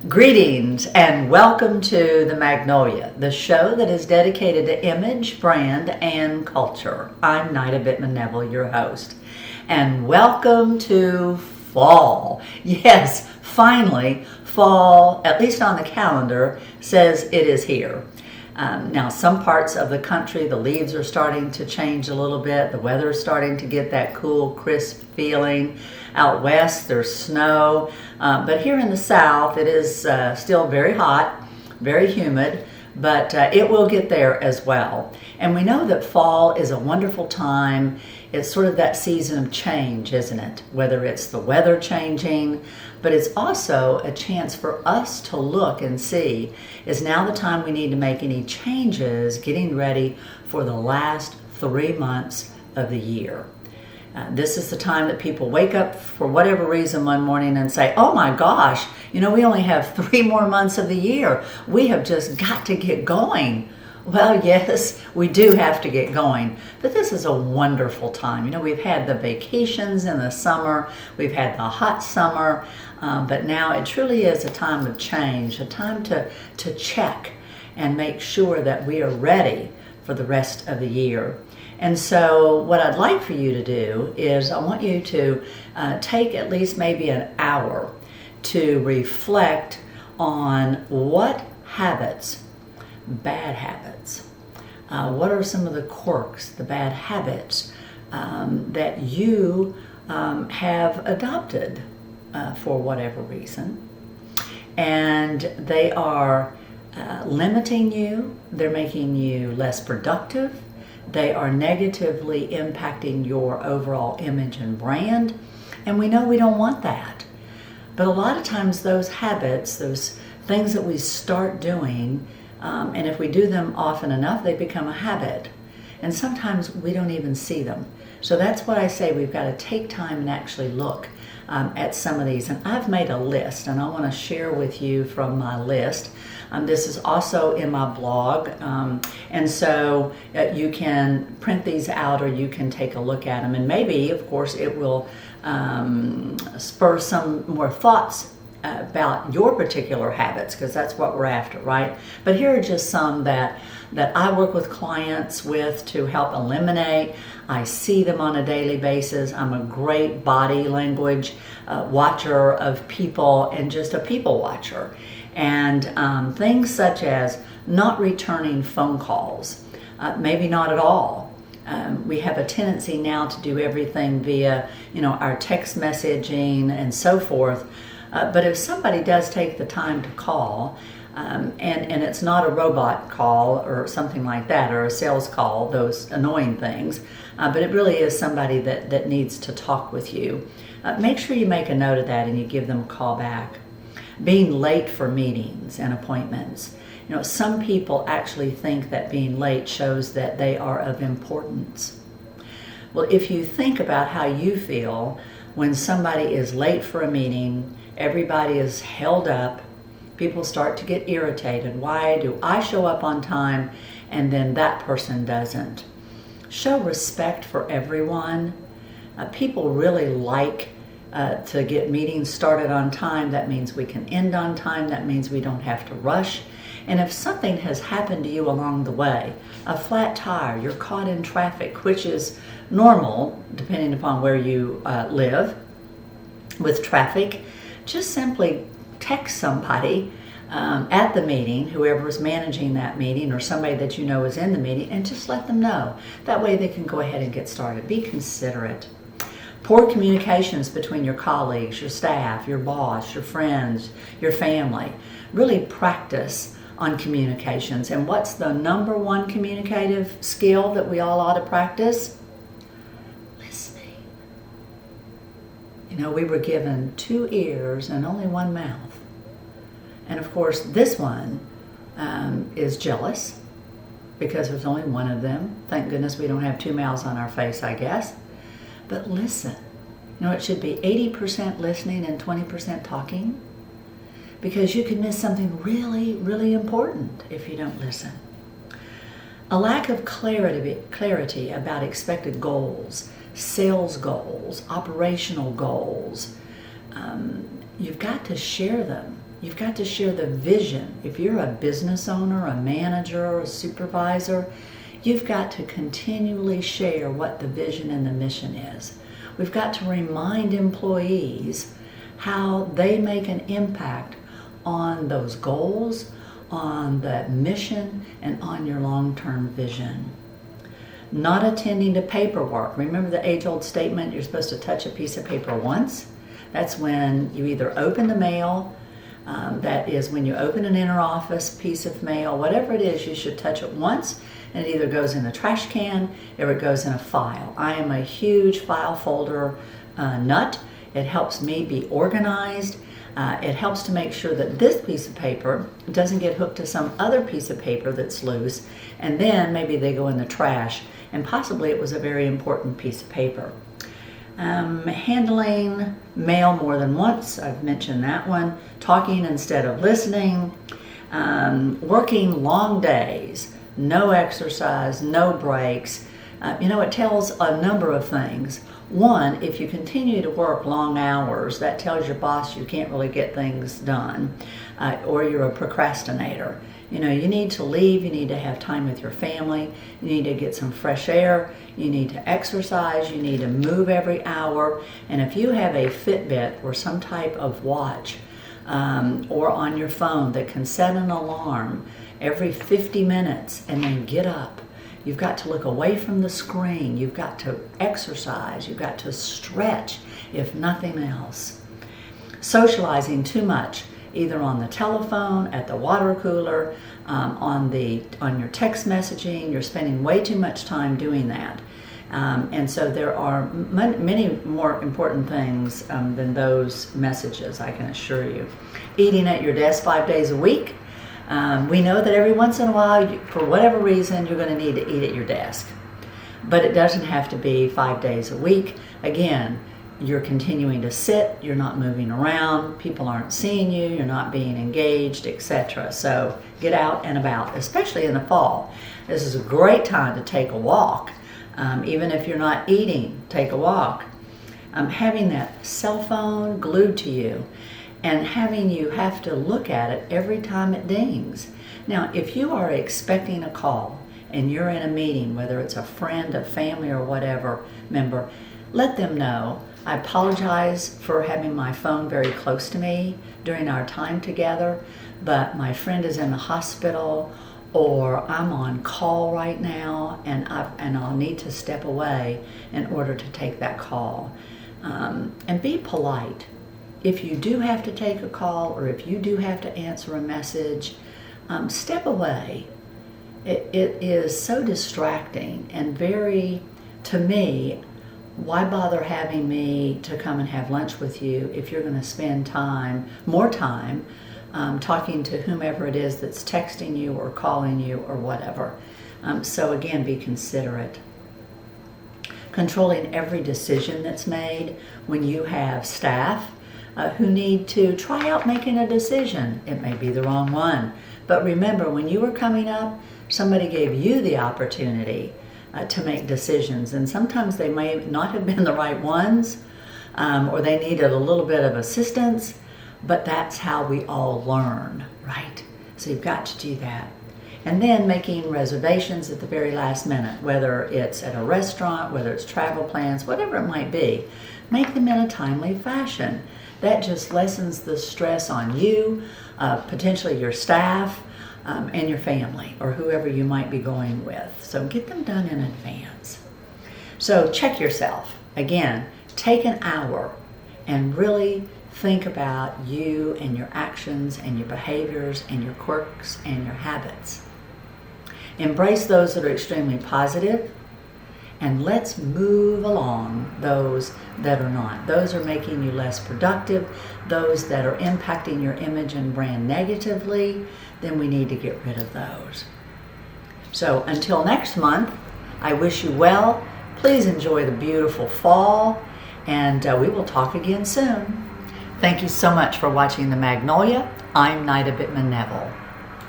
Greetings and welcome to The Magnolia, the show that is dedicated to image, brand, and culture. I'm Nida Bittman Neville, your host. And welcome to fall. Yes, finally, fall, at least on the calendar, says it is here. Now, some parts of the country, the leaves are starting to change a little bit. The weather is starting to get that cool, crisp feeling. Out west, there's snow. But here in the south, it is still very hot, very humid, but it will get there as well. And we know that fall is a wonderful time. It's sort of that season of change, isn't it? Whether it's the weather changing, but it's also a chance for us to look and see, is now the time we need to make any changes getting ready for the last 3 months of the year. This is the time that people wake up for whatever reason one morning and say, oh my gosh, we only have 3 more months of the year. We have just got to get going. Well, yes, we do have to get going, but this is a wonderful time. We've had the vacations in the summer, we've had the hot summer, but now it truly is a time of change, a time to check and make sure that we are ready for the rest of the year. And so what I'd like for you to do is I want you to take at least maybe an hour to reflect on what habits, bad habits, what are some of the quirks, the bad habits that you have adopted for whatever reason. And they are limiting you, they're making you less productive, they are negatively impacting your overall image and brand, and we know we don't want that. But a lot of times those habits, those things that we start doing, and if we do them often enough, they become a habit. And sometimes we don't even see them. So that's what I say, we've got to take time and actually look at some of these. And I've made a list, and I want to share with you from my list. This is also in my blog, and so you can print these out or you can take a look at them. And maybe, of course, it will spur some more thoughts about your particular habits, because that's what we're after, right? But here are just some that I work with clients with to help eliminate. I see them on a daily basis. I'm a great body language watcher of people and just a people watcher. And things such as not returning phone calls, maybe not at all. We have a tendency now to do everything via, our text messaging and so forth. But if somebody does take the time to call, and it's not a robot call or something like that, or a sales call, those annoying things, but it really is somebody that needs to talk with you, make sure you make a note of that and you give them a call back. Being late for meetings and appointments. Some people actually think that being late shows that they are of importance. Well, if you think about how you feel when somebody is late for a meeting, everybody is held up, people start to get irritated. Why do I show up on time and then that person doesn't? Show respect for everyone. People really like to get meetings started on time. That means we can end on time. That means we don't have to rush. And if something has happened to you along the way, a flat tire, you're caught in traffic, which is normal depending upon where you live with traffic, just simply text somebody at the meeting, whoever's managing that meeting or somebody that you know is in the meeting, and just let them know. That way they can go ahead and get started. Be considerate. Poor communications between your colleagues, your staff, your boss, your friends, your family. Really practice on communications. And what's the number one communicative skill that we all ought to practice? Listening. We were given 2 ears and only 1 mouth. And of course, this one is jealous because there's only one of them. Thank goodness we don't have 2 mouths on our face, I guess. But listen. It should be 80% listening and 20% talking, because you can miss something really, really important if you don't listen. A lack of clarity about expected goals, sales goals, operational goals. You've got to share them You've got to share the vision. If you're a business owner, a manager, or a supervisor, you've got to continually share what the vision and the mission is. We've got to remind employees how they make an impact on those goals, on the mission, and on your long-term vision. Not attending to paperwork. Remember the age-old statement, you're supposed to touch a piece of paper once? That's when you either open the mail, that is when you open an inter-office piece of mail, whatever it is, you should touch it once, and it either goes in a trash can or it goes in a file. I am a huge file folder nut. It helps me be organized. It helps to make sure that this piece of paper doesn't get hooked to some other piece of paper that's loose, and then maybe they go in the trash, and possibly it was a very important piece of paper. Handling mail more than once, I've mentioned that one. Talking instead of listening. Working long days, no exercise, no breaks. It tells a number of things. One, if you continue to work long hours, that tells your boss you can't really get things done, or you're a procrastinator. You need to leave, you need to have time with your family, you need to get some fresh air, you need to exercise, you need to move every hour, and if you have a Fitbit or some type of watch, or on your phone that can set an alarm every 50 minutes and then get up, you've got to look away from the screen, you've got to exercise, you've got to stretch, if nothing else. Socializing too much, either on the telephone, at the water cooler, on your text messaging, you're spending way too much time doing that. And so there are many more important things than those messages, I can assure you. Eating at your desk 5 days a week. We know that every once in a while, for whatever reason, you're going to need to eat at your desk. But it doesn't have to be 5 days a week. Again, you're continuing to sit, you're not moving around, people aren't seeing you, you're not being engaged, etc. So get out and about, especially in the fall. This is a great time to take a walk. Even if you're not eating, take a walk. Having that cell phone glued to you and having you have to look at it every time it dings. Now, if you are expecting a call and you're in a meeting, whether it's a friend, a family, or whatever member, let them know. I apologize for having my phone very close to me during our time together, but my friend is in the hospital, or I'm on call right now and I'll need to step away in order to take that call. And be polite. If you do have to take a call or if you do have to answer a message, step away. It is so distracting and very, to me, why bother having me to come and have lunch with you if you're going to spend more time talking to whomever it is that's texting you or calling you or whatever. So again, be considerate. Controlling every decision that's made. When you have staff who need to try out making a decision, it may be the wrong one. But remember, when you were coming up, somebody gave you the opportunity to make decisions, and sometimes they may not have been the right ones, or they needed a little bit of assistance, but that's how we all learn, right? So you've got to do that. And then making reservations at the very last minute, whether it's at a restaurant, whether it's travel plans, whatever it might be, make them in a timely fashion. That just lessens the stress on you, potentially your staff, and your family, or whoever you might be going with. So get them done in advance. So check yourself. Again, take an hour and really think about you and your actions and your behaviors and your quirks and your habits. Embrace those that are extremely positive, and let's move along those that are not. Those are making you less productive, those that are impacting your image and brand negatively, then we need to get rid of those. So until next month, I wish you well. Please enjoy the beautiful fall, and we will talk again soon. Thank you so much for watching The Magnolia. I'm Nida Bittman Neville.